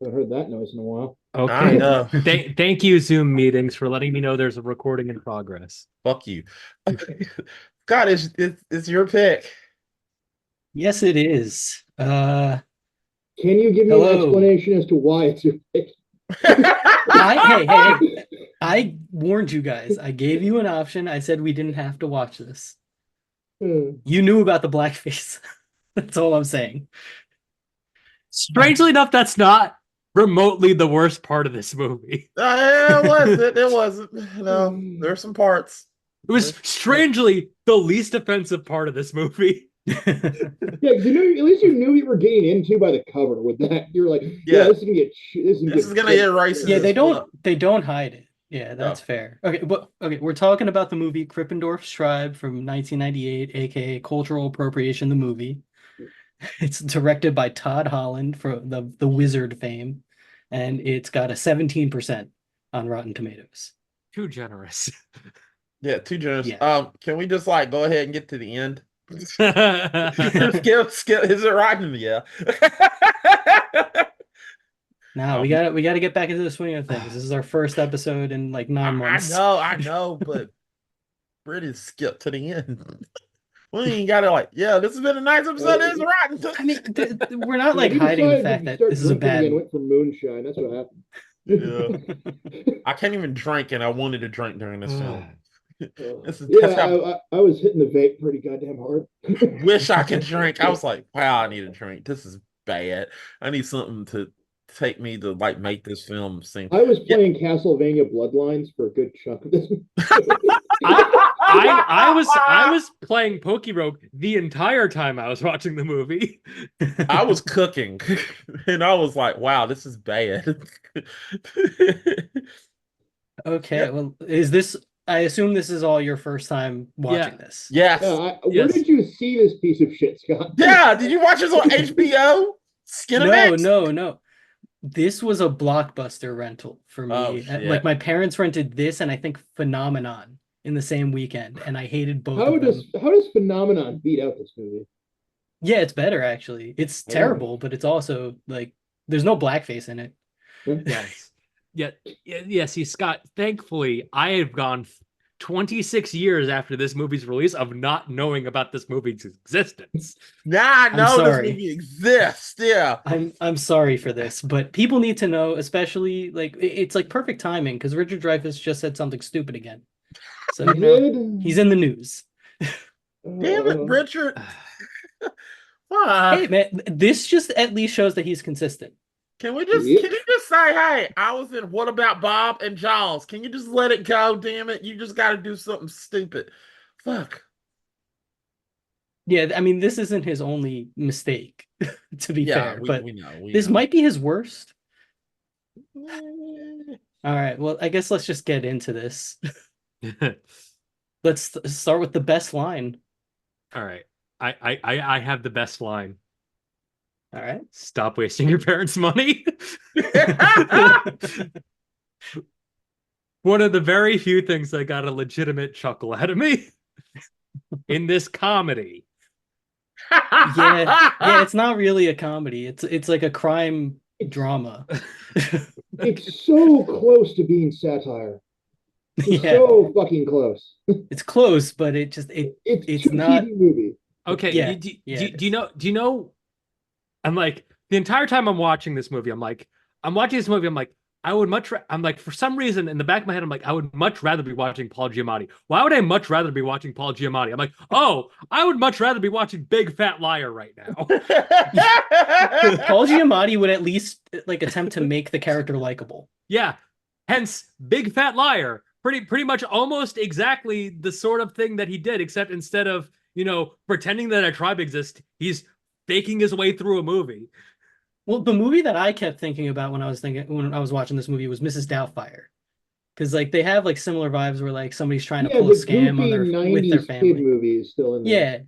Haven't heard that noise in a while. I Okay. know. Thank you, Zoom meetings, for letting me know there's a recording in progress. Fuck you. God, it's your pick. Yes, it is. Can you give me an Hello. explanation as to why it's your pick? Hey. I warned you guys. I gave you an option. I said we didn't have to watch this. Hmm. You knew about the blackface. That's all I'm saying. Strangely enough, that's not remotely the worst part of this movie. It wasn't. It wasn't. No, there's some parts. It was strangely the least offensive part of this movie. Yeah, because at least you knew what you were getting into by the cover. With that, you're like, yeah, Yeah, this is gonna this get is gonna get racist Yeah, as fuck. they don't hide it. Yeah, that's No. fair. Okay, we're talking about the movie Krippendorf's Tribe from 1998, aka Cultural Appropriation the movie. It's directed by Todd Holland for the Wizard fame, and it's got a 17% on Rotten Tomatoes. Too generous. Yeah, too generous. Yeah. Can we just like go ahead and get to the end? All Skip. Is it rotten? Yeah. Now Um, we gotta get back into the swing of things. This is our first episode in like 9 months. I know, but British skip to the end. We ain't gotta like, yeah, this has been a nice episode. It's rotten. I mean, we're not like we hiding the decided fact to that start this is a drinking again. bad. Went for moonshine. That's what Yeah, happened. I can't even drink, and I wanted to drink during this film. That's Yeah, how I was hitting the vape pretty goddamn hard. wish I could drink. I was like, wow, I need a drink. This is bad. I need something to take me to like make this film seem. I was Yeah. playing Castlevania Bloodlines for a good chunk of this. I was playing Pokerogue the entire time I was watching the movie. I was cooking, and I was like, wow, this is bad. Okay, Yep. well, is this? I assume this is all your first time Yeah. watching this. Yes. Where Yes. did you see this piece of shit, Scott? Yeah. Did you watch this on HBO? No, Skinamax? no, no. This was a blockbuster rental for Oh me. Like shit. my parents rented this and I think Phenomenon in the same weekend, and I hated both of them. How does Phenomenon beat out this movie? Yeah, it's better actually. It's Oh. terrible, but it's also like there's no blackface in it. Yes. Yeah. Yeah. See, Scott, thankfully, I have gone 26 years after this movie's release of not knowing about this movie's existence. Nah, I I'm know this sorry. movie exists. Yeah. I'm sorry for this, but people need to know, especially like it's like perfect timing because Richard Dreyfuss just said something stupid again. So You you know did? he's in the news. Damn it, Uh, Richard. Hey Fuck. man, this just at least shows that he's consistent. yeah. Can you just say, hey, I was in What About Bob and Jaws? Can you just let it go, damn it? You just gotta do something stupid. Fuck. Yeah, I mean this isn't his only mistake, to be Yeah, fair, but we know, we this know. might be his worst. Eh, All right, well, I guess let's just get into this. Let's start with the best line. All right. I have the best line. All right. Stop wasting your parents' money. One of the very few things that got a legitimate chuckle out of me in this comedy. Yeah, it's not really a comedy. It's like a crime It's drama. it's so close to being satire. Just Yeah, so fucking close. it's close, but It's it's too not. TV movie. Okay, Yeah, yeah, it do you is. know I'm like the entire time I'm watching this movie, I'm watching this movie, I'm like, I'm like, for some reason in the back of my head, I'm like, I would much rather be watching Paul Giamatti. Why would I much rather be watching Paul Giamatti? I'm like, oh, I would much rather be watching Big Fat Liar right now. Paul Giamatti would at least like attempt to make the character likable. Yeah. Hence, Big Fat Liar. Pretty much almost exactly the sort of thing that he did, except instead of, pretending that a tribe exists, he's faking his way through a movie. Well, the movie that I kept thinking about when I was watching this movie was Mrs. Doubtfire, because like they have like similar vibes where like somebody's trying to Yeah, pull a the scam on goofy their with their 90s kid family. movie is still in there.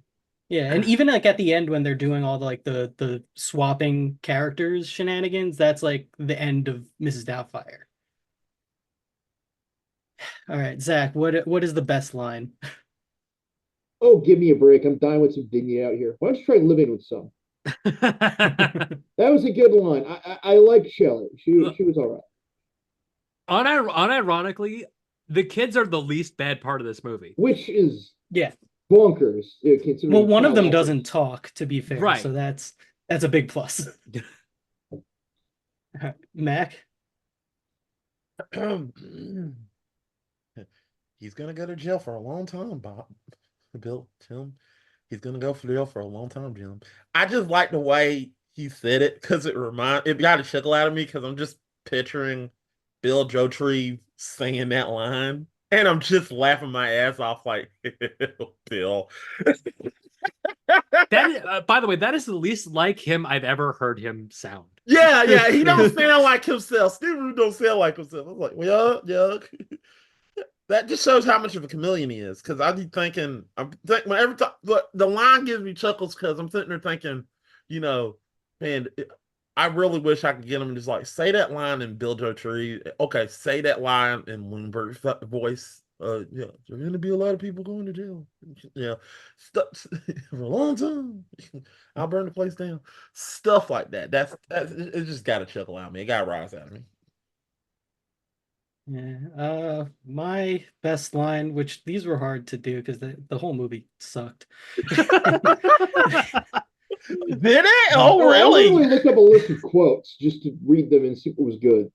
Yeah, yeah, and even like at the end when they're doing all the like the swapping characters shenanigans, that's like the end of Mrs. Doubtfire. All right, Zach, what is the best line? Oh, give me a break. I'm dying with some dignity out here. Why don't you try living with some? That was a good line. I like Shelley. She was all right. Unironically, the kids are the least bad part of this movie. Which is Yeah. bonkers. Considering Well, one of them child doesn't talk, to be fair, Right. so that's a big plus. Mac? He's gonna go to jail for a long time, Bob. Bill, Tim. He's gonna go for jail for a long time, Jim. I just like the way he said it because it got a chuckle out of me because I'm just picturing Bill Joe Tree saying that line, and I'm just laughing my ass off like Bill. That, by the way, that is the least like him I've ever heard him sound. Yeah, he don't sound like himself. Steve Rude don't sound like himself. I'm like, well, yeah. That just shows how much of a chameleon he is. Because I be thinking, every time the line gives me chuckles because I'm sitting there thinking, man, I really wish I could get him and just like say that line in Bill Joe Tree. Okay, say that line in Lindbergh's voice. Yeah, there's gonna be a lot of people going to jail. Yeah, for a long time. I'll burn the place down. Stuff like that. That's it. Just got to chuckle out of me. It got to rise out of me. Yeah. My best line, which these were hard to do because the whole movie sucked. Did it? Oh, I really? literally looked up a list of quotes just to read them and see what was good.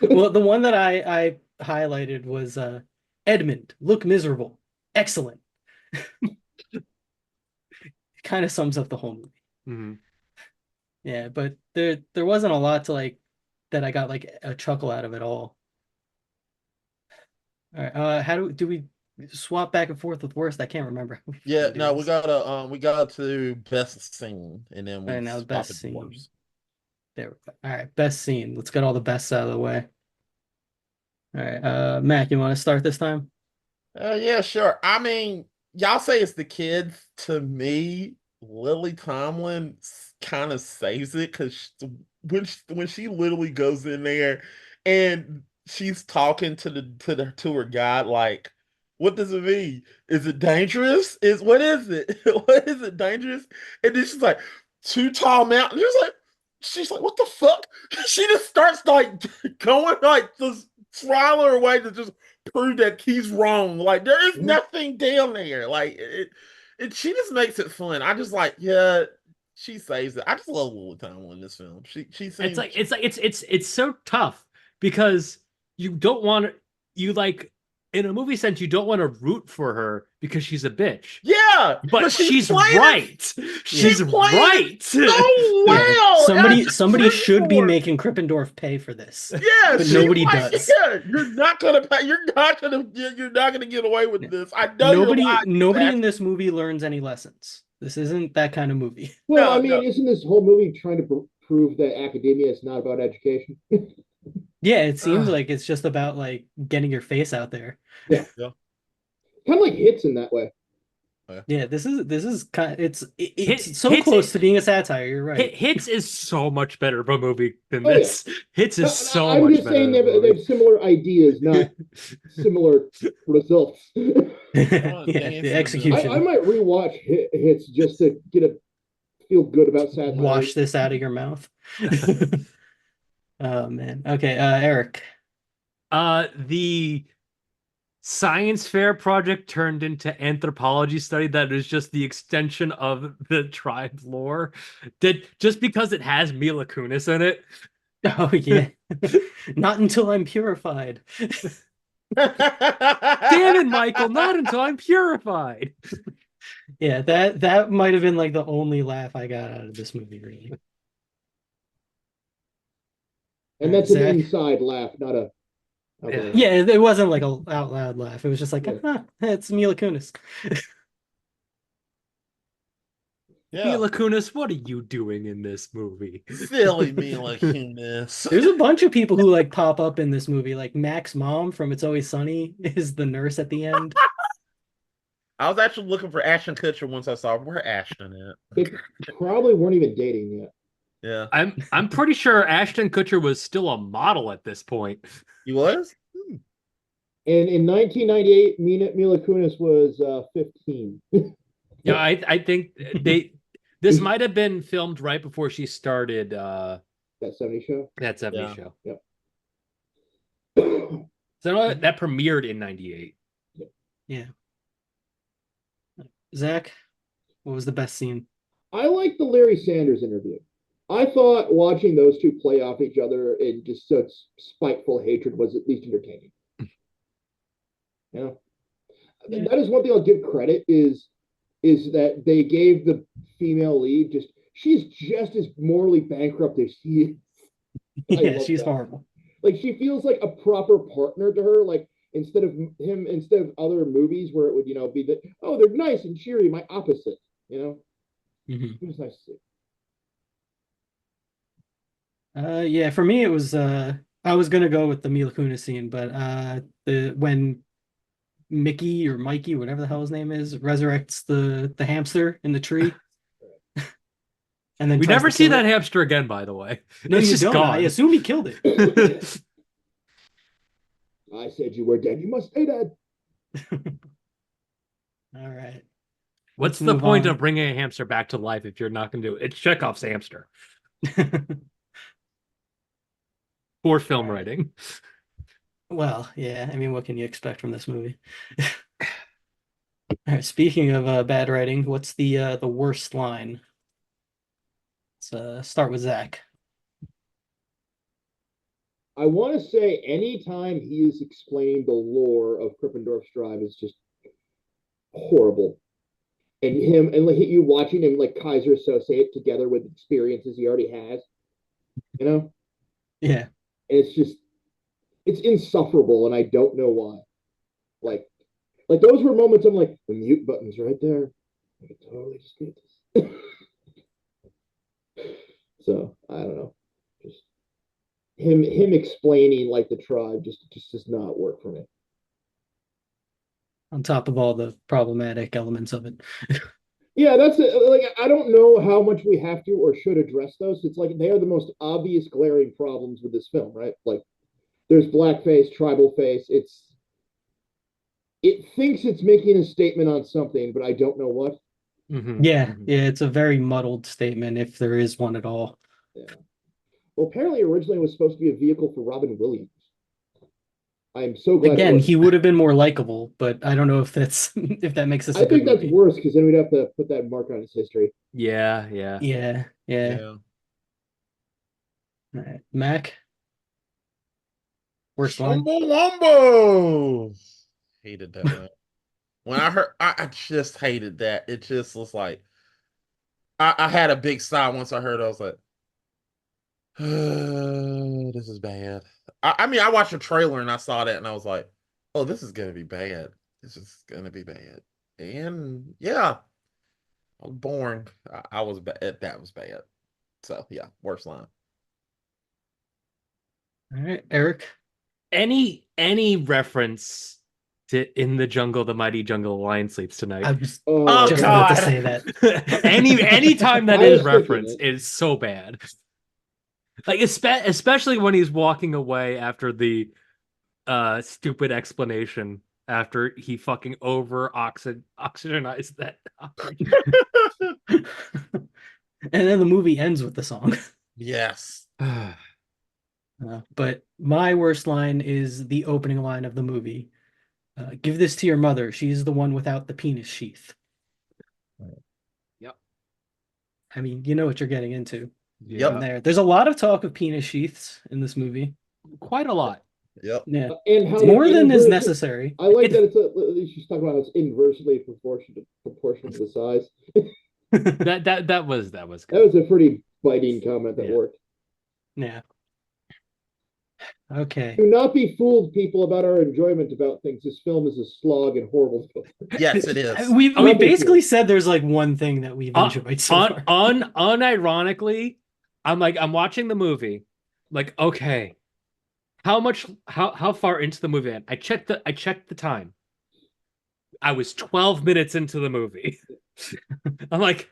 Well, the one that I highlighted was Edmund, look miserable. Excellent. It kind of sums up the whole movie. Mm-hmm. Yeah, but there wasn't a lot to like that I got like a chuckle out of it all. All right, how do we swap back and forth with worst? I can't remember. Yeah, no, we got to best scene, and then we now swap best it to scene. worst. There we go. All right, best scene. Let's get all the bests out of the way. All right, Mac, you want to start this time? Yeah, sure. I mean, y'all say it's the kids. To me, Lily Tomlin kind of saves it because when she literally goes in there and she's talking to her guy, like, what does it mean? Is it dangerous? What is it? What is it dangerous? And then she's like, two tall mountains. She's like, what the fuck? She just starts like going like just swallow her way to just prove that he's wrong. Like there is nothing down there. Like she just makes it fun. I just like, yeah, she saves it. I just love Lily Tomlin in this film. She seems It's so tough because you don't want to, you like in a movie sense, you don't want to root for her because she's a bitch. Yeah, but she's right. She's right. So well. Somebody should be making Krippendorf pay for this. Yeah, but nobody does. Yeah, you're not gonna pay. You're not gonna get away with this. I know nobody in this movie learns any lessons. This isn't that kind of movie. Well, isn't this whole movie trying to prove that academia is not about education? Yeah, it seems like it's just about like getting your face out there. Yeah. Kind of like Hits in that way. Yeah, this is kind of, it's so close to being a satire. You're right. Hits is so much better of a movie than this. Yeah. Hits is so I'm much just better. saying they have similar ideas, not similar results. The execution. I might rewatch Hits just to get a feel good about satire. Wash this out of your mouth. Oh man. Okay, Eric. The science fair project turned into anthropology study that is just the extension of the tribe's lore. Just because it has Mila Kunis in it. Oh yeah. Not until I'm purified. Damn it, Michael, not until I'm purified. Yeah, that might have been like the only laugh I got out of this movie, really. And that's an inside laugh, not a. Yeah, it wasn't like a out loud laugh. It was just like, it's Mila Kunis. Mila Kunis, what are you doing in this movie? Silly Mila Kunis. There's a bunch of people who like pop up in this movie. Like Mac's mom from It's Always Sunny is the nurse at the end. I was actually looking for Ashton Kutcher once I saw where Ashton at. They probably weren't even dating yet. Yeah, I'm pretty sure Ashton Kutcher was still a model at this point. He was? And in 1998, Mila Kunis was 15. Yeah, I think This might have been filmed right before she started That 70s show. that 70s Yeah. show. Yep. So that premiered in 98. Yeah. Zach, what was the best scene? I like the Larry Sanders interview. I thought watching those two play off each other in just such spiteful hatred was at least entertaining. Yeah. That is one thing I'll give credit is that they gave the female lead she's just as morally bankrupt as he is. Yeah, she's horrible. Like she feels like a proper partner to her. Like instead of other movies where it would be that they're nice and cheery, my opposite. It was nice to see. Yeah, for me it was I was gonna go with the Mila Kunis scene, but when Mickey or Mikey, whatever the hell his name is, resurrects the hamster in the tree. And then we never see that hamster again, by the way. No, it's you just don't. gone. I assume he killed it. I said you were dead. You must stay dead. All right. What's the point of bringing a hamster back to life if you're not going to do it? It's Chekhov's hamster. Poor film writing. Well, yeah. I mean, what can you expect from this movie? All right. Speaking of bad writing, what's the worst line? Let's start with Zach. I want to say anytime he is explaining the lore of Krippendorf's tribe is just horrible. And you watching him like Kaiser associate together with experiences he already has. Yeah. And it's insufferable, and I don't know why. Like those were moments I'm like, the mute button's right there. I could totally just get this. So I don't know. Just him explaining like the tribe just does not work for me. On top of all the problematic elements of it. Yeah, that's it. Like I don't know how much we have to or should address those. It's like they are the most obvious glaring problems with this film, right? Like there's blackface, tribal face. It thinks it's making a statement on something, but I don't know what. Mm-hmm. Yeah, it's a very muddled statement if there is one at all. Yeah. Well, apparently originally it was supposed to be a vehicle for Robin Williams. I'm so glad. Again, he would have been more likable, but I don't know if that makes this. I think that's worse because then we'd have to put that mark on his history. Yeah. All right. Mac. Worst line. Wumbo. Hated that one. When I heard, I just hated that. It just was like, I had a big sigh once I heard it. I was like, this is bad. I mean, I watched a trailer and I saw that and I was like, oh, this is going to be bad. This is going to be bad. And yeah, I was boring. I was bad. That was bad. So yeah, worst line. All right, Eric. Any reference to "In the Jungle, the Mighty Jungle Lion Sleeps Tonight"? I was Oh just God! about to say that. any time that is referenced is so bad. Like especially when he's walking away after the stupid explanation after he fucking oxygenized that. And then the movie ends with the song. Yes. But my worst line is the opening line of the movie. Give this to your mother. She's the one without the penis sheath. Yep. I mean, you know what you're getting into. Yep. There's a lot of talk of penis sheaths in this movie. Quite a lot. Yep. Yeah. And how it's more than is necessary. I like that she's talking about it's inversely proportional to the size. that was good. That was a pretty biting comment that worked. Yeah. Okay. Do not be fooled, people, about our enjoyment about things. This film is a slog and horrible film. Yes, it is. We basically said there's like one thing that we've enjoyed so far. Unironically, I'm watching the movie, like, okay, how far into the movie? I checked the time. I was 12 minutes into the movie. I'm like,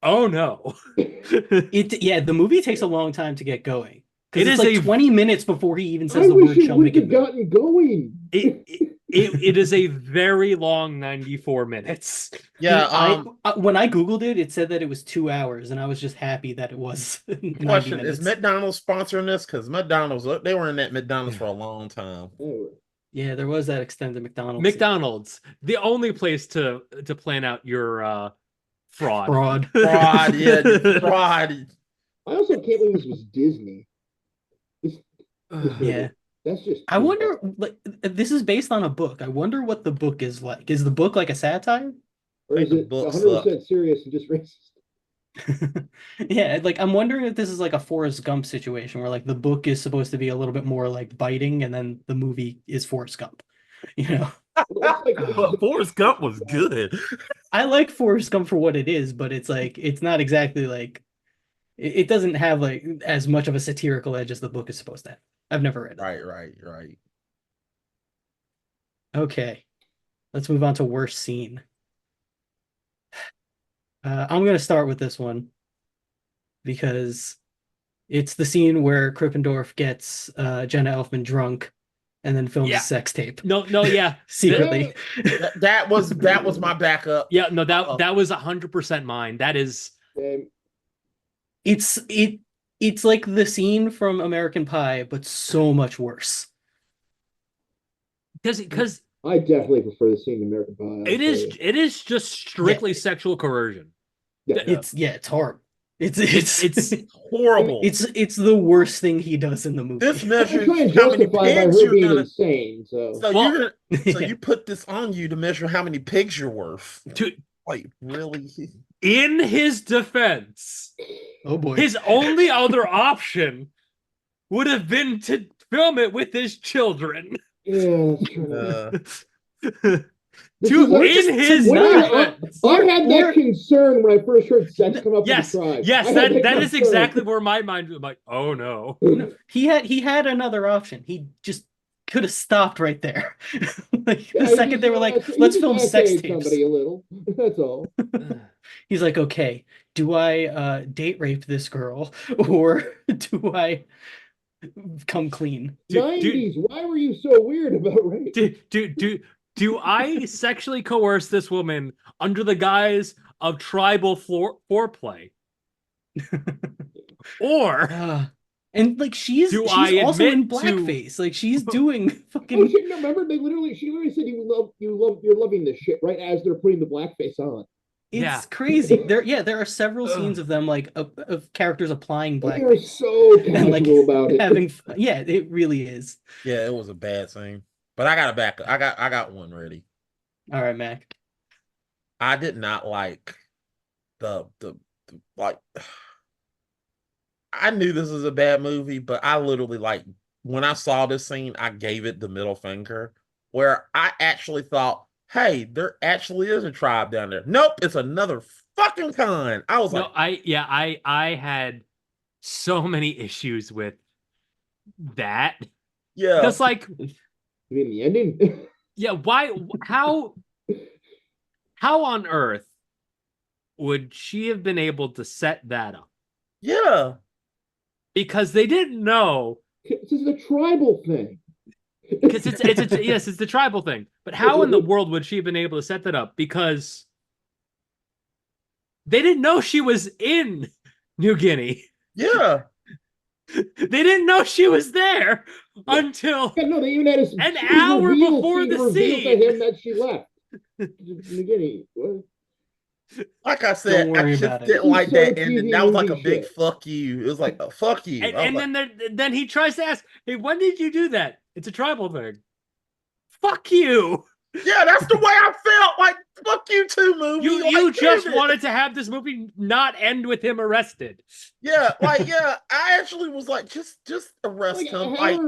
oh no. The movie takes a long time to get going. It is like 20 minutes before he even says the word "shall make it." Gotten going. It it is a very long 94 minutes. Yeah. When I Googled it, it said that it was 2 hours, and I was just happy that it was 90 Question: minutes. Is McDonald's sponsoring this? Because McDonald's, they were in that McDonald's for a long time. Yeah, there was that extended McDonald's. McDonald's, the only place to plan out your fraud. Fraud. Yeah, fraud. I also can't believe this was Disney. Yeah. That's just. I wonder, like, this is based on a book. I wonder what the book is like. Is the book like a satire? Or is it 100% serious and just racist? Yeah, like I'm wondering if this is like a Forrest Gump situation where like the book is supposed to be a little bit more like biting, and then the movie is Forrest Gump. But Forrest Gump was good. I like Forrest Gump for what it is, but it's like it's not exactly like it doesn't have like as much of a satirical edge as the book is supposed to have. I've never read it. Right. Okay, let's move on to worst scene. I'm gonna start with this one because it's the scene where Krippendorf gets Jenna Elfman drunk and then films a sex tape. No, yeah. Secretly. That was my backup. Yeah, no, that was 100% mine. That is it's like the scene from American Pie, but so much worse. Because I definitely prefer the scene in American Pie. It is just strictly sexual coercion. Yeah. It's horrible. It's horrible. It's the worst thing he does in the movie. This measures how many pigs you're being insane. So you put this on you to measure how many pigs you're worth. Like really? In his defense, oh boy, his only other option would have been to film it with his children. Yeah, his defense. I had that concern when I first heard sex come up. Yes, in the tribe. Yes, that is exactly where my mind was like, oh no. He had another option. He just could have stopped right there. Like the second they were like, let's film sex tapes. Somebody a little. That's all. He's like, okay, do I date rape this girl or do I come clean? 90s. Why were you so weird about rape? Do I sexually coerce this woman under the guise of tribal foreplay? Or and like she's also in blackface. Like she's doing fucking. Oh shit! No, remember she literally said you're loving this shit right as they're putting the blackface on. It's crazy. There are several scenes of them like of characters applying blackface. They're so casual about it. It really is. Yeah, it was a bad scene. But I got a backup. I got one ready. All right, Mac. I did not like the like. I knew this was a bad movie, but I literally when I saw this scene, I gave it the middle finger. Where I actually thought, hey, there actually is a tribe down there. Nope, it's another fucking kind. I was I had so many issues with that. Yeah, because you mean the ending? Yeah, why? How on earth would she have been able to set that up? Yeah, because they didn't know. This is a tribal thing. Because it's the tribal thing. But how in the world would she have been able to set that up? Because they didn't know she was in New Guinea. Yeah. They didn't know she was there until they even had an hour before the scene. To him that she left New Guinea. What? Like I said, I just didn't like that ending. That was like a big fuck you. It was like a fuck you. And then he tries to ask, hey, when did you do that? It's a tribal thing. Fuck you. Yeah, that's the way I felt. Like, fuck you too, movie. You just wanted to have this movie not end with him arrested. Yeah, I actually was like, just arrest him. Like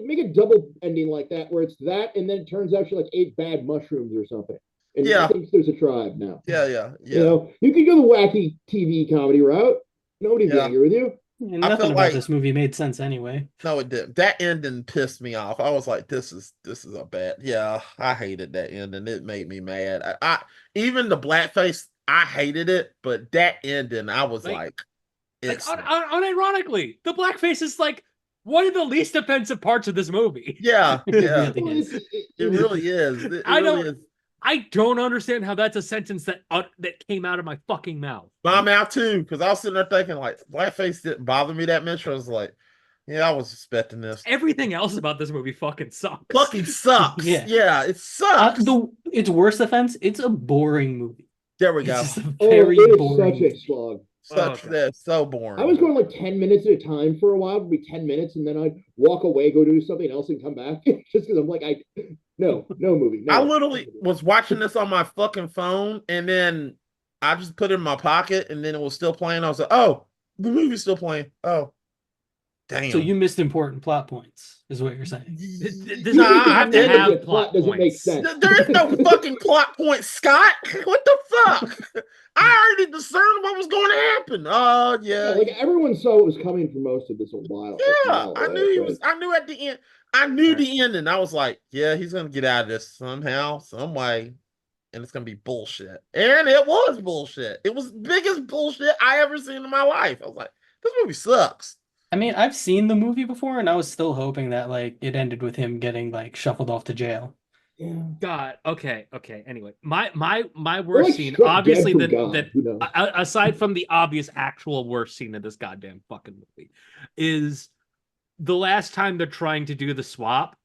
make a double ending like that, where it's that, and then it turns out she ate bad mushrooms or something. And I think there's a tribe now. Yeah. You could go the wacky TV comedy route. Nobody's angry with you. Yeah, nothing about this movie made sense anyway. No, it didn't. That ending pissed me off. I was like, this is a bad. Yeah, I hated that ending. It made me mad. I even the blackface, I hated it, but that ending, I was like unironically, the blackface is like one of the least offensive parts of this movie. Yeah, It yeah. really Well, is. It really is. It I really don't- is. I don't understand how that's a sentence that came out of my fucking mouth. My mouth too, because I was sitting there thinking like blackface didn't bother me that much. I was like, yeah, I was expecting this. Everything else about this movie fucking sucks. Fucking sucks. Yeah. Yeah, it sucks. Its worst offense, it's a boring movie. There we It's go. just a Oh, very it is boring such a movie. slog. Such God. that so I boring. was going like 10 minutes at a time for a while. It'd be 10 minutes, and then I'd walk away, go do something else, and come back. Just because I'm like, no movie. No. I literally was watching this on my fucking phone, and then I just put it in my pocket, and then it was still playing. I was like, oh, the movie's still playing. Oh, damn. So you missed important plot points, is what you're saying. This Nah, movie I have to didn't. have The plot doesn't make points. sense. There is no fucking plot point, Scott. What the fuck? I already discerned what was going to happen. Oh Yeah, yeah, like everyone saw what was coming for most of this a while. yeah. I knew he was. I knew at the end. I knew Right. the ending. I was like, yeah, he's gonna get out of this somehow, some way, and it's gonna be bullshit. And it was bullshit. It was the biggest bullshit I ever seen in my life. I was like, this movie sucks. I mean, I've seen the movie before, and I was still hoping that like it ended with him getting like shuffled off to jail. Yeah. God. Okay. Anyway, my Or worst like scene, struck obviously, dead from God. Who knows? aside from the obvious actual worst scene of this goddamn fucking movie, is the last time they're trying to do the swap,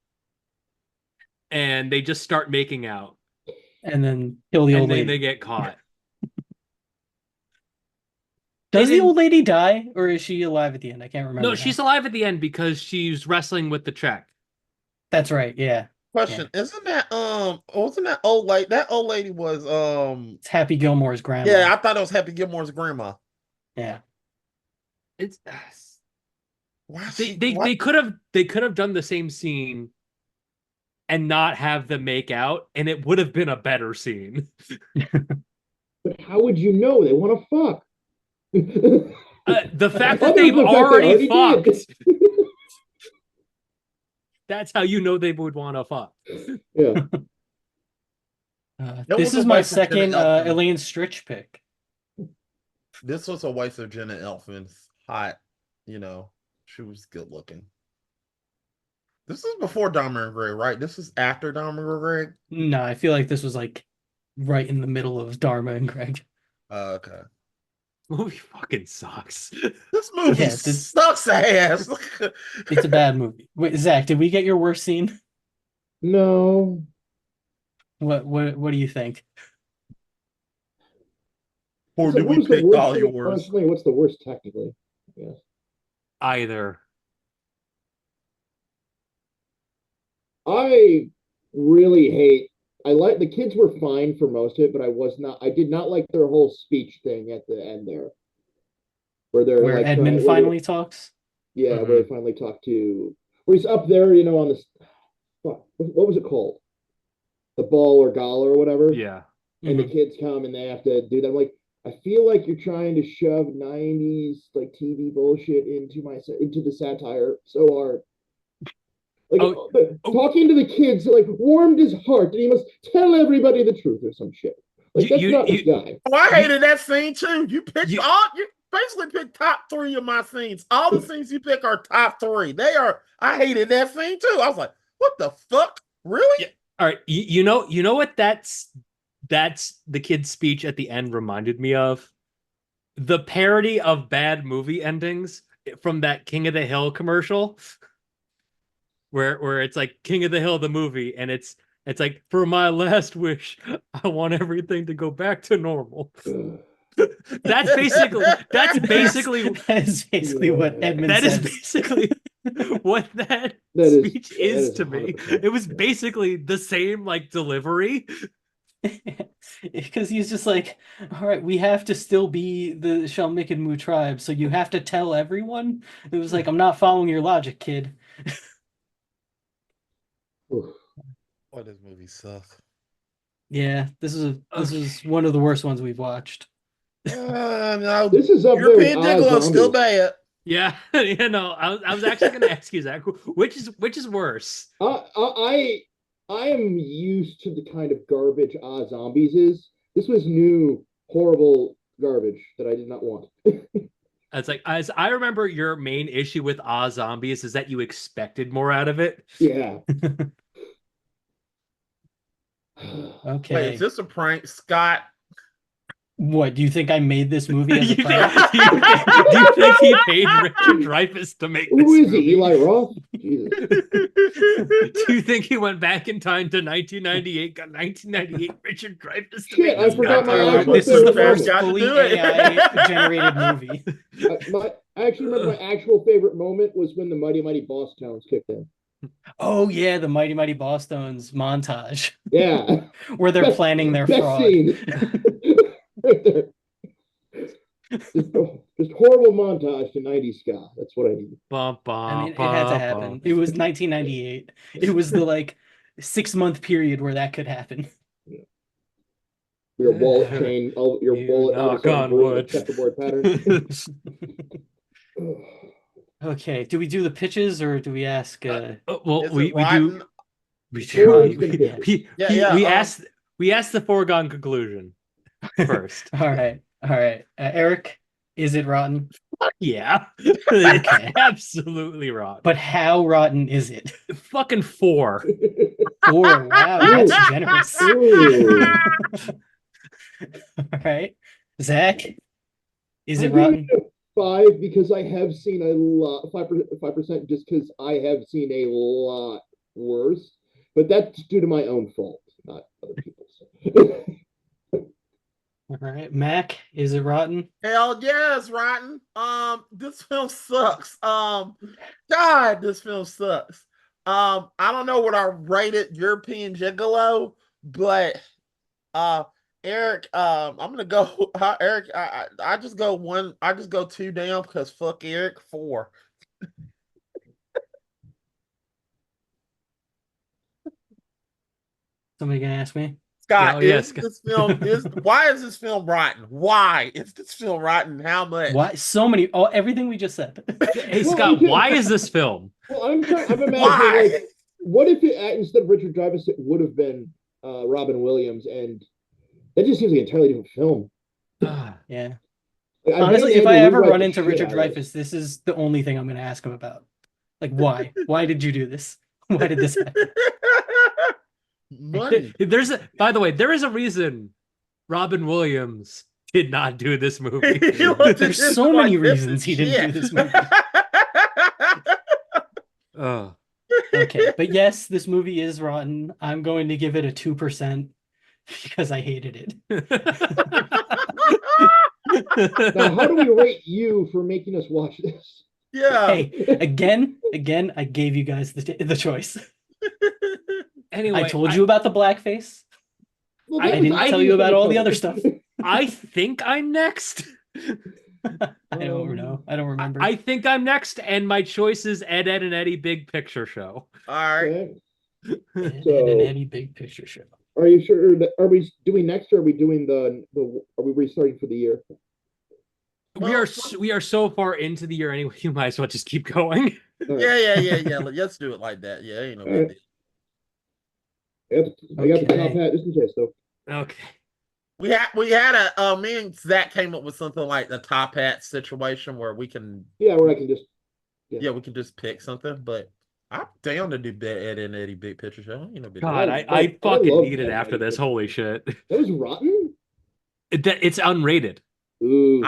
and they just start making out, And then kill the and old then lady. they get caught. Does They the didn't- old lady die, or is she alive at the end? I can't remember. No, she's alive at the end because she's wrestling with the check. That's right. Yeah, Question: Isn't that wasn't that old lady? That old lady was it's Happy Gilmore's grandma. Yeah, I thought it was Happy Gilmore's grandma. Yeah. It's Why they could have done the same scene and not have them make out, and it would have been a better scene. But how would you know they want to fuck? The fact that Other they've than the fact they already already did. fucked. That's how you know they would want to fuck. Yeah. That This was is a my waste of second Jenna Elfman. Elaine Stritch pick. This was a waste of Jenna Elfman's hot, she was good looking. This is before Dahmer and Greg, right? This is after Dahmer and Greg? No, I feel like this was like right in the middle of Dharma and Greg. Okay. Movie fucking sucks. This movie Yeah, this- sucks ass. It's a bad movie. Wait, Zach, did we get your worst scene? No. What do you think? Or So did what we was the pick worst all thing yours? personally? What's the worst technically? Yes. Either. I really hate. I like the kids were fine for most of it, but I did not like their whole speech thing at the end there, where they're Where like Edmund finally talks? where they finally talk to, where he's up there, on this. What was it called? The ball or gala or whatever. Yeah. And the kids come and they have to do that. I'm like, I feel like you're trying to shove '90s like TV bullshit into the satire so hard. Like talking to the kids like warmed his heart, and he must tell everybody the truth or some shit. Like that's not this guy. Oh, I hated that scene too. You basically picked top 3 of my scenes. All the scenes you pick are top 3. I hated that scene too. I was like, what the fuck? Really? Yeah. All right. You know what that's the kid's speech at the end reminded me of? The parody of bad movie endings from that King of the Hill commercial. Where it's like King of the Hill the movie, and it's like, for my last wish, I want everything to go back to normal. That's basically That is basically what Edmund that says. is basically what that That speech is is to me. 100%. It was basically the same like delivery. Because he's just like, all right, we have to still be the Shalmikan tribe, so you have to tell everyone. It was like, I'm not following your logic, kid. Why does movie suck? Yeah, this is one of the worst ones we've watched. No, This is up there with European Gigolo still Zombies. bad. Yeah, I was actually going to ask you, Zach, which is worse? I am used to the kind of garbage Zombies is. This was new, horrible garbage that I did not want. It's like, as I remember, your main issue with Oz Zombies is that you expected more out of it. Yeah. Wait, Okay. is this a prank, Scott? What, do you think I made this movie as a do, prank? you think he paid Richard Dreyfuss to make this Who is movie? he? Eli Roth? Jesus. Do you think he went back in time to 1998, got 1998 Richard Dreyfuss to Shit, make I this forgot movie? my actual This is the favorite first moment. Got to fully do it. AI-generated movie. I actually remember my actual favorite moment was when the Mighty Mighty Boss Towns kicked in. Oh yeah, the Mighty Mighty Boss Stones montage Yeah. where they're Best- planning their best fraud. scene. Right there. Just horrible montage to 90s ska. That's what I need. I mean, it had to happen. It was 1998. It was the like 6-month period where that could happen. Your wallet chain, your You wallet all of a knock sudden on grew in a wood. checkerboard pattern. Okay, do we do the pitches or do we ask? Well, Is we it do. rotten? We Sure, do. it's gonna be. We asked the foregone conclusion first. All right. Eric, is it rotten? Yeah, Okay. absolutely rotten. But how rotten is it? Fucking 4. 4. Wow, that's Ooh. generous. Ooh. All right, Zach, is it I'm giving rotten? it a 5 because I have seen a lot. 5% just because I have seen a lot worse. But that's due to my own fault, not other people's. All right, Mac, is it rotten? Hell yeah, it's rotten. This film sucks. God, this film sucks. I don't know what I rated European Gigolo, but Eric, I'm gonna go. Eric, I just go one. I just go 2 down because fuck Eric 4. Somebody gonna ask me? Scott, Oh, is yes. this film is why is this film rotten? Why is this film rotten? How much? Why so many? Oh, everything we just said. Hey Well, Scott, because- why is this film? Well, I'm imagining Why? like, what if it instead of Richard Dreyfuss, it would have been Robin Williams, and that just seems like an entirely different film. Yeah. Like, Honestly, if Andy I ever rewrite run the into shit Richard out of it. Dreyfuss, this is the only thing I'm gonna ask him about. Like, why? Why did you do this? Why did this happen? Money. By the way, there is a reason Robin Williams did not do this movie. There's so many reasons he didn't do this movie. Oh. Okay, but yes, this movie is rotten. I'm going to give it a 2% because I hated it. Now, how do we rate you for making us watch this? Yeah. Hey, again, I gave you guys the choice. Anyway, I told you about the blackface. Well, I that I was didn't tell obvious you in about the all the film. other stuff. I think I'm next. I don't know. I don't remember. I think I'm next, and my choice is Ed, Ed, and Eddie Big Picture Show. All right. Okay. And So- an Eddie Big Picture Show. Are you sure? Are we doing next, or are we doing the? Are we restarting for the year? We are so far into the year anyway. You might as well just keep going. All right. Yeah. Let's do it like that. Yeah, ain't no big deal. I got the top Okay. hat just in case, though. Okay. We had a me and Zach came up with something like the top hat situation where we can Yeah, where I can just. we can just pick something, but I'm down to do Ed and Eddie Big Picture Show. You know, God, I I fucking love need it that after Eddie this. Picture. Holy shit. That was rotten. It's unrated. Ooh.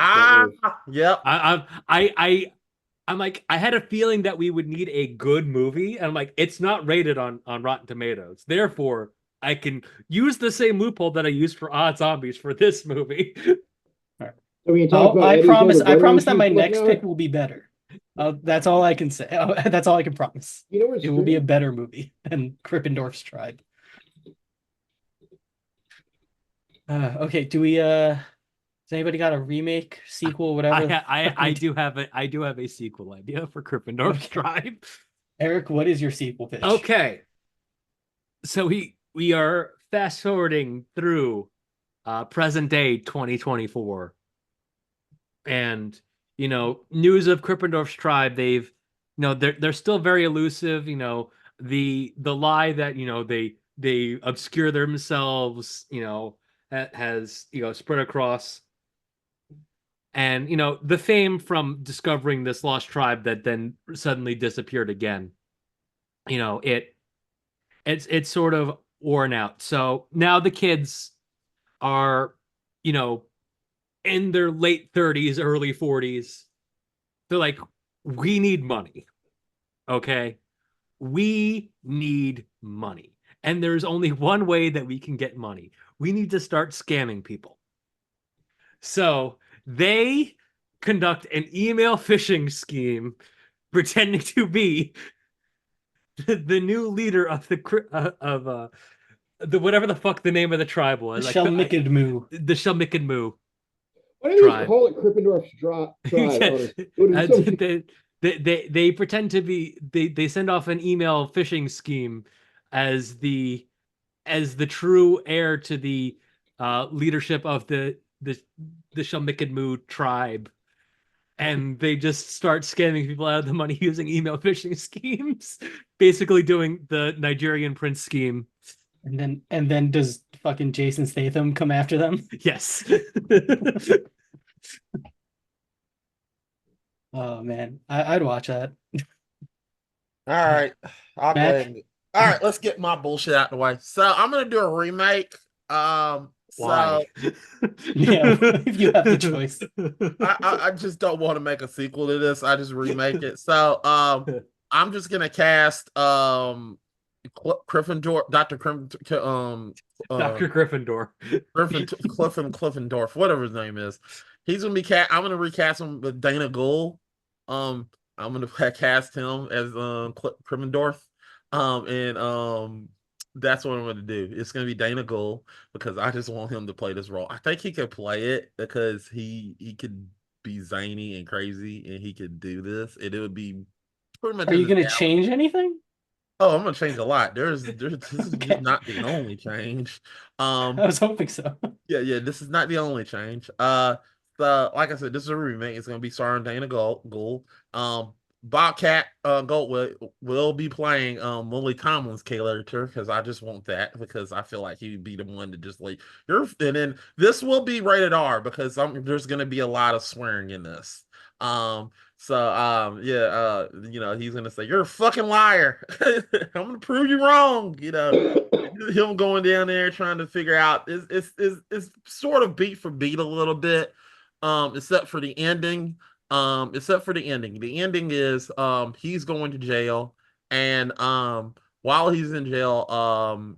Yep. I'm like, I had a feeling that we would need a good movie, and I'm like, it's not rated on Rotten Tomatoes. Therefore, I can use the same loophole that I used for Odd Zombies for this movie. So we can talk about I Eddie's promise. older I brother promise and that she's my looking next at pick it. will be better. That's all I can say. That's all I can promise. You know where it's It will be a streaming? better movie than Krippendorf's Tribe. Okay, do we? Has anybody got a remake, sequel, whatever? I do have a sequel idea for Krippendorf's Okay. Tribe. Eric, what is your sequel pitch? Okay. So we are fast forwarding through present day 2024. And news of Krippendorf's Tribe, they're still very elusive, the lie that they obscure themselves, has spread across And the fame from discovering this lost tribe that then suddenly disappeared again, it's sort of worn out. So now the kids are, you know, in their late 30s, early 40s. They're like, we need money. Okay. We need money. And there's only one way that we can get money. We need to start scamming people. So they conduct an email phishing scheme pretending to be the new leader of the whatever the fuck the name of the tribe was. The Shelmikidmu. The Shelmikidmu Why don't you just tribe. call it Krippendorf's tribe? They pretend to be they send off an email phishing scheme as the true heir to the leadership of the Shelmikidmu tribe, and they just start scamming people out of the money using email phishing schemes, basically doing the Nigerian prince scheme. And then does fucking Jason Statham come after them? Yes. Oh man, I'd watch that. All right, I'll go Mac? ahead. All right, let's get my bullshit out the way. So I'm gonna do a remake. Why? So Yeah, if you have the choice. I just don't want to make a sequel to this. I just remake it. So I'm just gonna cast Gryffindor, Dr. Dr. Gryffindor. Cliffendorf, whatever his name is. He's gonna be I'm gonna recast him with Dana Gould. I'm gonna cast him as Krippendorf. And that's what I'm gonna do. It's gonna be Dana Gould because I just want him to play this role. I think he could play it because he could be zany and crazy and he could do this, and it would be pretty much. Are you gonna change anything? Oh, I'm gonna change a lot. This is Okay. not the only change. I was hoping so. Yeah, this is not the only change. So like I said, this is a remake. It's gonna be starring Dana Gould. Bobcat Gold will be playing Lily Tomlin's character because I just want that because I feel like he would be the one to just like and then this will be rated R because there's gonna be a lot of swearing in this. He's gonna say, "You're a fucking liar. I'm gonna prove you wrong." Him going down there trying to figure out it's sort of beat for beat a little bit, except for the ending. The ending is he's going to jail, and while he's in jail, I'm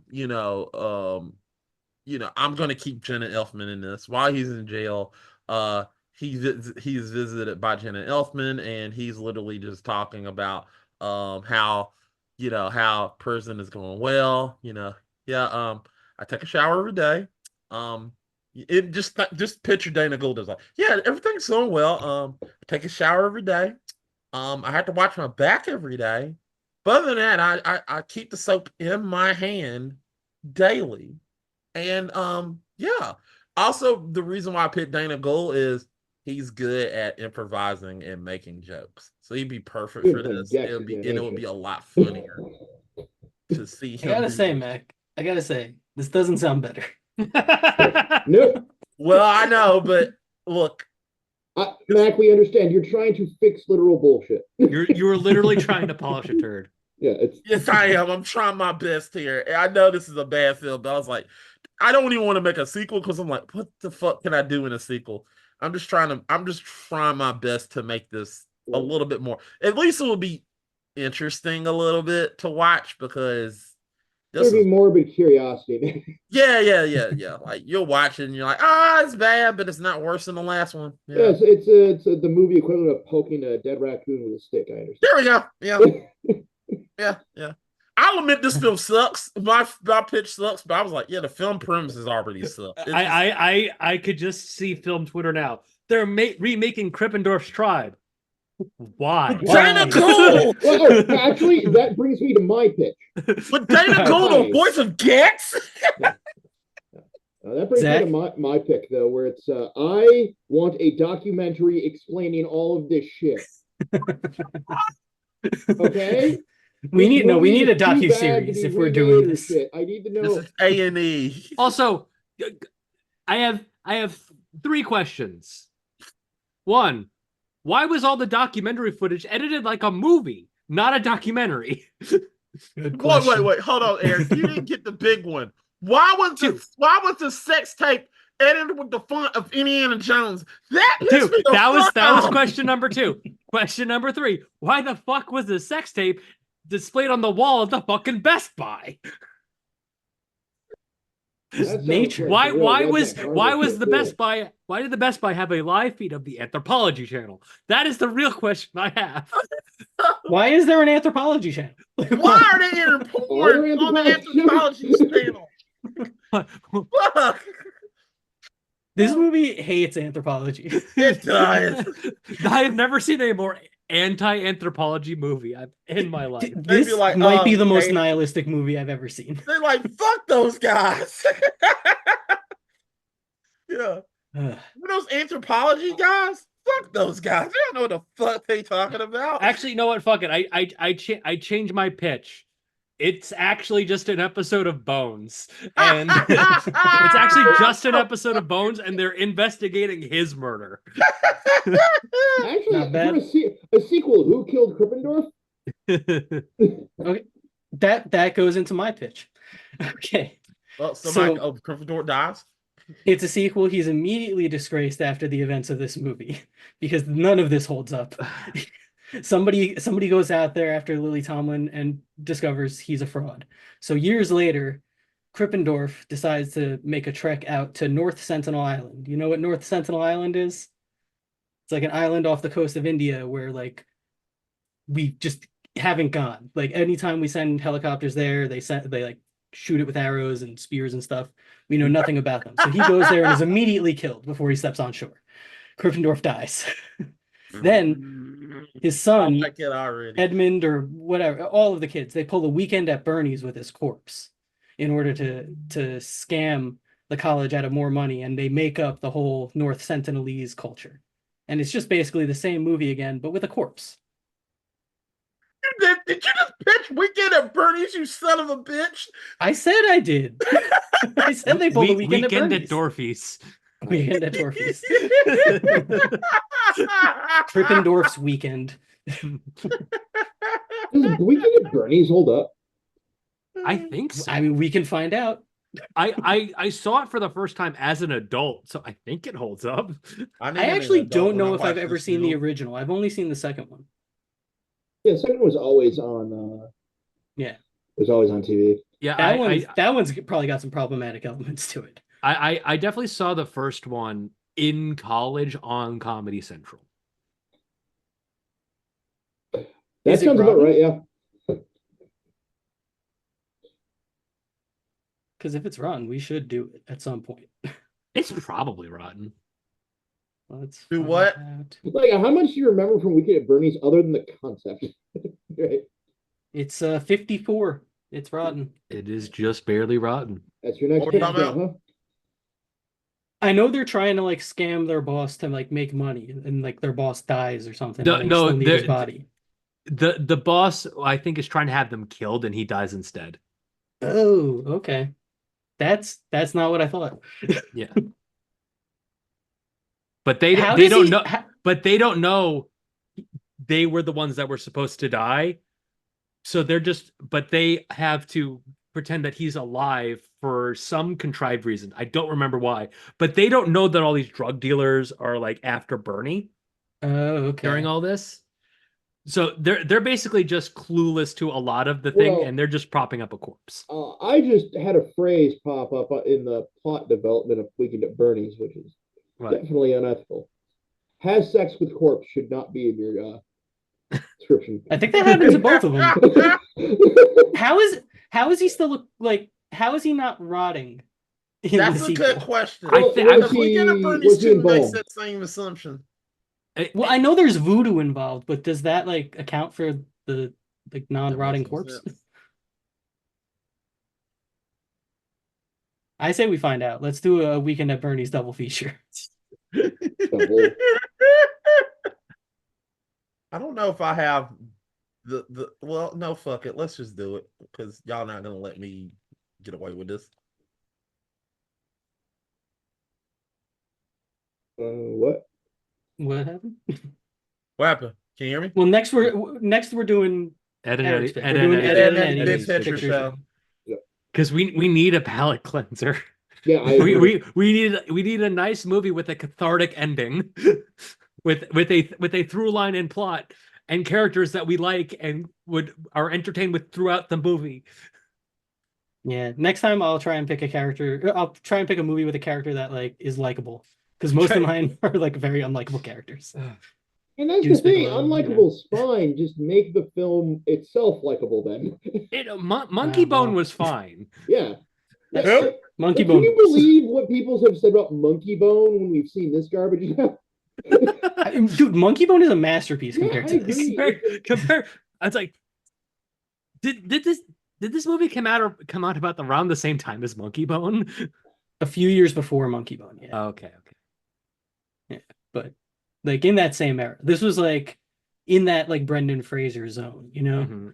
gonna keep Jenna Elfman in this. While he's in jail, he's visited by Jenna Elfman, and he's literally just talking about how prison is going well. I take a shower every day. It just picture Dana Gould as like, yeah, everything's going well. I take a shower every day. I have to watch my back every day. But other than that, I keep the soap in my hand daily. And yeah. Also, the reason why I picked Dana Gould is he's good at improvising and making jokes. So he'd be perfect for this. It would be a lot funnier to see him. I gotta say, Mac, this doesn't sound better. Nope. Well, I know, but look, Mac, we understand. You're trying to fix literal bullshit. You're literally trying to polish a turd. Yeah, yes, I am. I'm trying my best here. I know this is a bad film, but I was like, I don't even want to make a sequel because I'm like, what the fuck can I do in a sequel? I'm just trying my best to make this a little bit more. At least it will be interesting a little bit to watch because this is morbid curiosity. Yeah. Like you'll watch it and you're like, it's bad, but it's not worse than the last one. Yeah, it's the movie equivalent of poking a dead raccoon with a stick. I understand. There we go. Yeah. Yeah. I'll admit this film sucks. My pitch sucks, but I was like, yeah, the film premises already suck. I could just see film Twitter now. They're remaking Krippendorf's Tribe. Why? Dana Gould. Well, actually, that brings me to my pitch. But Dana Gould, the voice of Gex. That brings me to my pick, though, where it's I want a documentary explaining all of this shit. Okay. We need a docuseries if we're doing this. Shit. I need to know. This is A&E. Also, I have 3 questions. One, why was all the documentary footage edited like a movie, not a documentary? Good Wait, question. hold on, Eric. You didn't get the big one. Why was the sex tape edited with the font of Indiana Jones? That pissed me the That was fuck off. question number 2. Question number 3. Why the fuck was the sex tape displayed on the wall of the fucking Best Buy? Nature. Why was the Best Buy, why did the Best Buy have a live feed of the Anthropology channel? That is the real question I have. Why is there an anthropology channel? Why are they in porn on the Anthropology channel? Fuck. This movie hates anthropology. It does. I have never seen a more anti-anthropology movie in my life. This like, might be the most okay. nihilistic movie I've ever seen. They're like, fuck those guys. Yeah. Those anthropology guys, fuck those guys. They don't know what the fuck they talking about. Actually, you know what? Fuck it. I changed my pitch. It's actually just an episode of Bones, and it's actually just an episode of Bones, and they're investigating his murder. Actually, Not bad. a sequel. Who killed Krippendorf? Okay, that goes into my pitch. Okay, Well, somebody, Krippendorf dies. it's a sequel. He's immediately disgraced after the events of this movie because none of this holds up. Somebody goes out there after Lily Tomlin and discovers he's a fraud. So years later, Krippendorf decides to make a trek out to North Sentinel Island. You know what North Sentinel Island is? It's like an island off the coast of India where like we just haven't gone. Like anytime we send helicopters there, they like shoot it with arrows and spears and stuff. We know nothing about them. So he goes there and is immediately killed before he steps on shore. Krippendorf dies. Then his son, like it already. Edmund or whatever, all of the kids, they pull a weekend at Bernie's with his corpse in order to scam the college out of more money, and they make up the whole North Sentinelese culture. And it's just basically the same movie again, but with a corpse. Did you just pitch Weekend at Bernie's, you son of a bitch? I said I did. I said they pulled a weekend at Bernie's. Dorfies. Weekend at Dorfies. Krippendorf's weekend. Does Weekend at Bernie's hold up? I think so. I mean, we can find out. I saw it for the first time as an adult, so I think it holds up. I actually don't know if I've ever seen the original. I've only seen the second one. Yeah, the second one was always on. Yeah, it was always on TV. Yeah, that one's probably got some problematic elements to it. I definitely saw the first one in college on Comedy Central. That sounds about right, yeah. Because if it's rotten, we should do it at some point. It's probably rotten. Let's do what? Like, how much do you remember from Weekend at Bernie's other than the concept? Right. It's 54. It's rotten. It is just barely rotten. That's your next pick, huh? I know they're trying to like scam their boss to like make money, and like their boss dies or something. No, his body. The boss, I think, is trying to have them killed, and he dies instead. Oh, okay. That's not what I thought. Yeah. But they don't know. But they don't know they were the ones that were supposed to die. So but they have to pretend that he's alive for some contrived reason. I don't remember why, but they don't know that all these drug dealers are like after Bernie. Oh, okay. During all this. So they're basically just clueless to a lot of the thing, and they're just propping up a corpse. I just had a phrase pop up in the plot development of Weekend at Bernie's, which is definitely unethical. Has sex with corpse should not be in your description. I think that happens to both of them. How is he still like? How is he not rotting? That's a good question. Weekend at Bernie's too makes that same assumption. Well, I know there's voodoo involved, but does that like account for the like non-rotting corpse? I say we find out. Let's do a Weekend at Bernie's double feature. I don't know if I have well, no, fuck it. Let's just do it because y'all not gonna let me get away with this. What? What happened? What happened? Can you hear me? Well, next we're doing Ed and Eric's Eddie, pick. Ed We're and doing Eddie. Ed Ed and and Eddie Eddie's Big Picture Show. Because we need a palate cleanser. Yeah, I agree. We need a nice movie with a cathartic ending, with a through line and plot and characters that we like and are entertained with throughout the movie. Yeah, next time I'll try and pick a character. I'll try and pick a movie with a character that like is likable, because most of mine are like very unlikable characters. And that's the Goose thing, Bigelow, unlikable's fine. Just make the film itself likable then. Monkey Bone well. was fine. Yeah. That's Yep. true. Monkey Like, Bone. can you believe what people have said about Monkey Bone when we've seen this garbage now? Dude, Monkey Bone is a masterpiece Yeah, compared I to this. agree. Compare. I was like, did this movie come out about around the same time as Monkey Bone? A few years before Monkey Bone, yeah. Oh, okay. Yeah, but like in that same era, this was like in that like Brendan Fraser zone, you know? Mhm.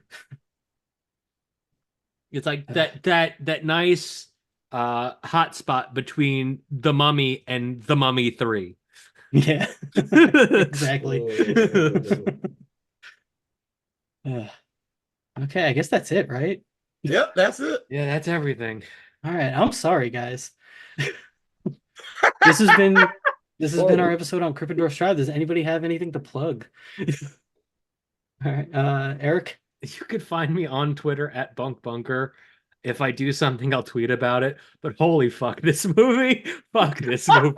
It's like that nice hot spot between The Mummy and The Mummy 3. Yeah, exactly. Okay, I guess that's it, right? Yep, that's it. Yeah, that's everything. All right, I'm sorry, guys. This has been our episode on Krippendorf Tribe. Does anybody have anything to plug? All right, Eric. You could find me on Twitter at Bunk Bunker. If I do something, I'll tweet about it. But holy fuck, this movie! Fuck this movie!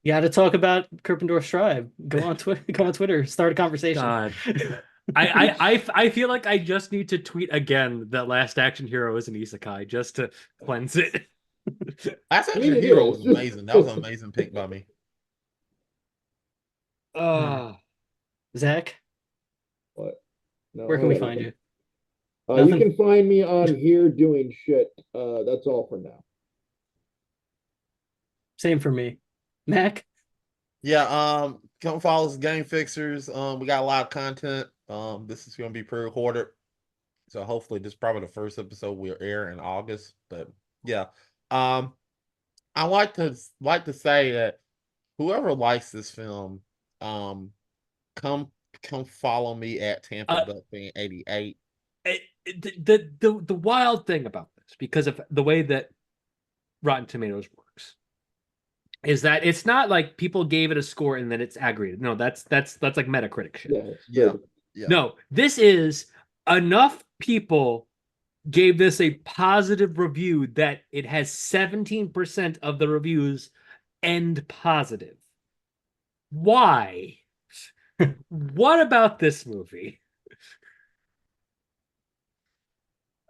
You got to talk about Krippendorf Tribe. Go on Twitter. Go on Twitter. Start a conversation. God, I feel like I just need to tweet again that Last Action Hero is an isekai just to cleanse it. Last I mean, Action it Hero is. was amazing. That was an amazing pick by me. Zach, What? No, where can we find you? You Nothing? can find me on here doing shit. That's all for now. Same for me. Mac? Yeah, come follow us, Game Fixers. We got a lot of content. This is gonna be pre-recorded. So hopefully this is probably the first episode we'll air in August. But yeah. I like to say that whoever likes this film, come follow me at Tampa Buck Fan 88. The wild thing about this, because of the way that Rotten Tomatoes works, is that it's not like people gave it a score and then it's aggregated. No, that's like Metacritic shit. Yeah. No, this is enough people gave this a positive review that it has 17% of the reviews end positive. Why? What about this movie?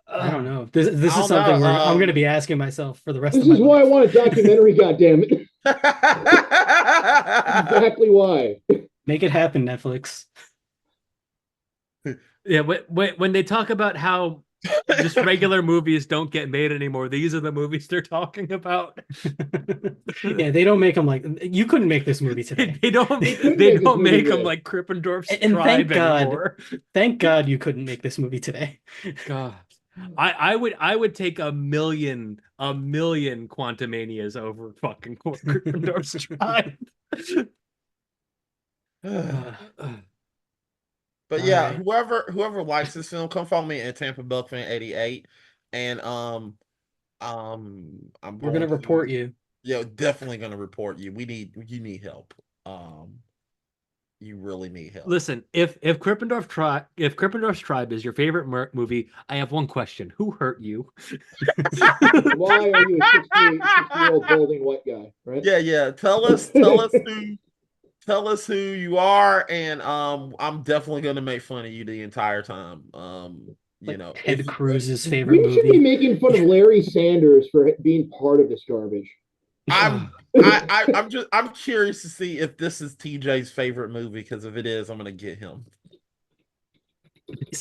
I don't know. This is something where I'm going to be asking myself for the rest of This my is why I life. want a documentary, goddammit. Exactly why. Make it happen, Netflix. Yeah, when they talk about how just regular movies don't get made anymore, these are the movies they're talking about. Yeah, they don't make them like you couldn't make this movie today. They don't make them like Krippendorf's Tribe anymore. Thank God you couldn't make this movie today. God. I would take a million Quantumanias over fucking Krippendorf's Tribe. But yeah, right. whoever likes this film, come follow me at Tampa Buck Fan 88. And we're gonna report you. Yeah, definitely gonna report you. You need help. You really need help. Listen, if Krippendorf's Tribe is your favorite movie, I have one question: who hurt you? Why are you a 60-year-old balding white guy? Right? Yeah. Tell us who you are, and I'm definitely gonna make fun of you the entire time. You know, Ted Cruz's favorite we movie. should be making fun of Larry Sanders for being part of this garbage. I'm curious to see if this is TJ's favorite movie, because if it is, I'm gonna get him.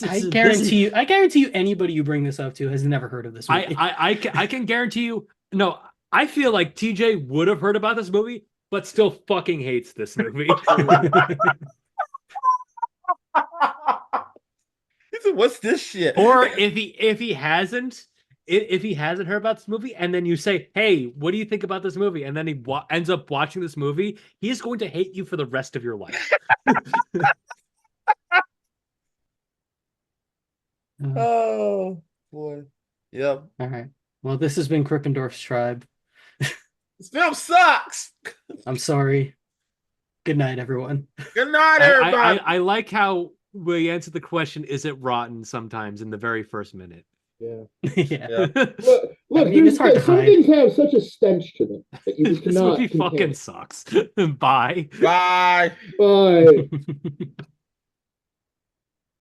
I guarantee you anybody you bring this up to has never heard of this movie. I can guarantee you. No, I feel like TJ would have heard about this movie, but still fucking hates this movie. What's this shit? Or if he hasn't, if he hasn't heard about this movie, and then you say, "Hey, what do you think about this movie?" and then he ends up watching this movie, he is going to hate you for the rest of your life. Oh boy. Yep. All right. Well, this has been Krippendorf's Tribe. This film sucks. I'm sorry. Good night, everyone. Good night, everybody. I like how we answer the question, "Is it rotten?" sometimes in the very first minute. Yeah. Yeah. Look, I mean, it's hard to some hide. things have such a stench to them that you just This cannot movie contain fucking it. sucks. Bye. Bye. Bye.